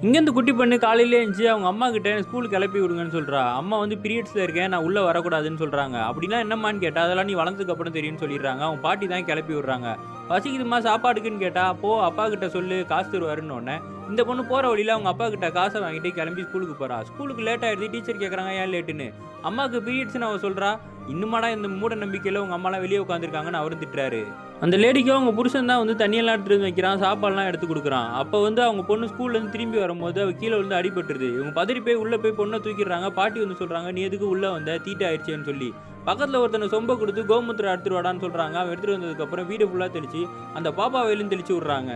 இங்கேருந்து குட்டி பொண்ணு காலையிலே எந்திச்சு அவங்க அம்மா கிட்ட ஸ்கூலுக்கு கிளப்பி விடுங்கன்னு சொல்றா. அம்மா வந்து பீரியட்ஸ்ல இருக்கேன். நான் உள்ள வரக்கூடாதுன்னு சொல்றாங்க. அப்படின்னா என்னம்மான்னு கேட்டா, அதெல்லாம் நீ வளர்ந்ததுக்கு அப்புறம் தெரியும்னு சொல்லிடுறாங்க. அவங்க பாட்டி தான் கிளப்பி விடுறாங்க. பசிக்குதும்மா சாப்பாடுக்குன்னு கேட்டா, போ அப்பா கிட்ட சொல்லு காசு தருவாருன்னோனே, இந்த பொண்ணு போற வழியில அவங்க அப்பா கிட்ட காச வாங்கிட்டு கிளம்பி ஸ்கூலுக்கு போறா. ஸ்கூலுக்கு லேட் ஆயிடுது. டீச்சர் கேட்கறாங்க ஏன் லேட்டுன்னு. அம்மாக்கு பீரியட்ஸ்ன்னு அவ சொல்றா. இன்னுமாடா இந்த மூட நம்பிக்கையில உங்க அம்மாலாம் வெளிய உட்காந்துருக்காங்கன்னு அவரும் திட்டுறாரு. அந்த லேடிக்கும் அவங்க புருஷன் தான் வந்து தண்ணியெல்லாம் எடுத்துட்டு வந்து வைக்கிறான். சாப்பாடுலாம் எடுத்து குடுக்குறான். அப்ப வந்து அவங்க பொண்ணு ஸ்கூல்லேருந்து திரும்பி வரும்போது அவ கீழ விழுந்து அடிபட்டுருது. இவங்க பதறி போய் உள்ள போய் பொண்ண தூக்கிடுறாங்க. பாட்டி வந்து சொல்றாங்க, "நீ எதுக்கு உள்ள வந்த? தீட்டு ஆயிடுச்சேன்னு" சொல்லி. பக்கத்துல ஒருத்தன சொம்ப குடுத்து கோமூத்திரம் எடுத்துட்டு வாடான்னு சொல்றாங்க. அவன் எடுத்துட்டு வந்ததுக்கப்புறம் வீடு ஃபுல்லா தெளிச்சு, அந்த பாப்பாவையிலும் தெளிச்சு விடுறாங்க.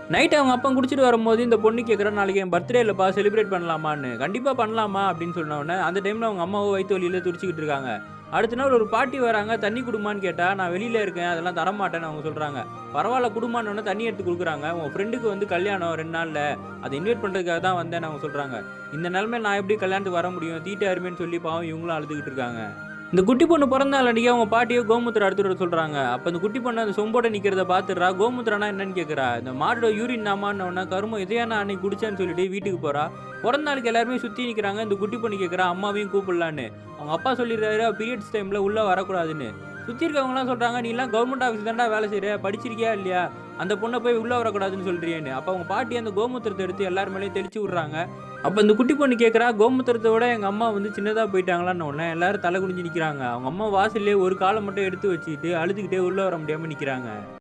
நைட் அவங்க அப்பா குடிச்சிட்டு வரும்போது இந்த பொண்ணு கேட்குறா, "நாளைக்கு என் பர்த்டே இல்லப்பா செலிப்ரேட் பண்ணலாமான்னு." "கண்டிப்பா பண்ணலாமா" அப்படின்னு சொன்ன உடனே, அந்த டைம்ல அவங்க அம்மாவும் வயித்து வலியில துடிச்சுக்கிட்டு இருக்காங்க. அடுத்த நாள் ஒரு பாட்டி வராங்க. தண்ணி குடும்மான்னு கேட்டா, "நான் வெளியில இருக்கேன். அதெல்லாம் தரமாட்டேன்னு" அவங்க சொல்றாங்க. "பரவால்ல குடும்மான்னோனே தண்ணி எடுத்து குடுக்குறாங்க. உன் ஃப்ரெண்டுக்கு வந்து கல்யாணம் 2 நாள்ல. அத இன்வைட் பண்றதுக்காக தான் வந்தேன்னு" அவங்க சொல்றாங்க. இந்த நிலைமையில நான் எப்படி கல்யாணத்துக்கு வர முடியும்? தீட்டாருமேன்னு சொல்லி பாவம் இவங்களும் அழுதுகிட்டு இருக்காங்க. இந்த குட்டி பொண்ணு பிறந்த நாள் அன்னைக்கு அவங்க பாட்டியோ கோமூத்திரம் எடுத்துட்டு வர சொல்றாங்க. அப்ப இந்த குட்டி பொண்ணு அந்த சொம்போட நிக்கிறத பாத்துடுறா. கோமூத்திரம்னா என்னன்னு கேக்குறா. இந்த மாடோட யூரின் தாம்மான்ன உடனே, "கருமம் இதையா நான் அன்னைக்கு குடிச்சேன்னு" சொல்லிட்டு வீட்டுக்கு போறா. பிறந்த நாளுக்கு எல்லாருமே சுத்தி நிக்கிறாங்க. இந்த குட்டி பொண்ணு கேக்குறா அம்மாவையும் கூப்பிடலான்னு. அவங்க அப்பா சொல்லிடுறாரு பீரியட்ஸ் டைம்ல உள்ள வரக்கூடாதுன்னு. சுத்தி இருக்கவங்கலாம் சொல்றாங்க, "நீலாம் கவர்மெண்ட் ஆஃபீஸ் தான்டா வேலை செய்ற. படிச்சிருக்கியா இல்லையா? அந்த பொண்ண போய் உள்ள வரக்கூடாதுன்னு சொல்றியேன்னு." அப்ப அவங்க பாட்டி அந்த கோமூத்திரத்த எடுத்து எல்லார் மேலயும் தெளிச்சு விடுறாங்க. அப்ப இந்த குட்டி பொண்ணு கேட்கிறா, "கோமூத்திரத்த விட எங்க அம்மா வந்து சின்னதா போயிட்டாங்களான்ன" உடனே எல்லாரும் தலை குனிஞ்சு நிக்கிறாங்க. அவங்க அம்மா வாசல்லயே ஒரு கால மட்டும் எடுத்து வச்சுக்கிட்டு அழுதுகிட்டே உள்ள வர முடியாம நிக்கிறாங்க.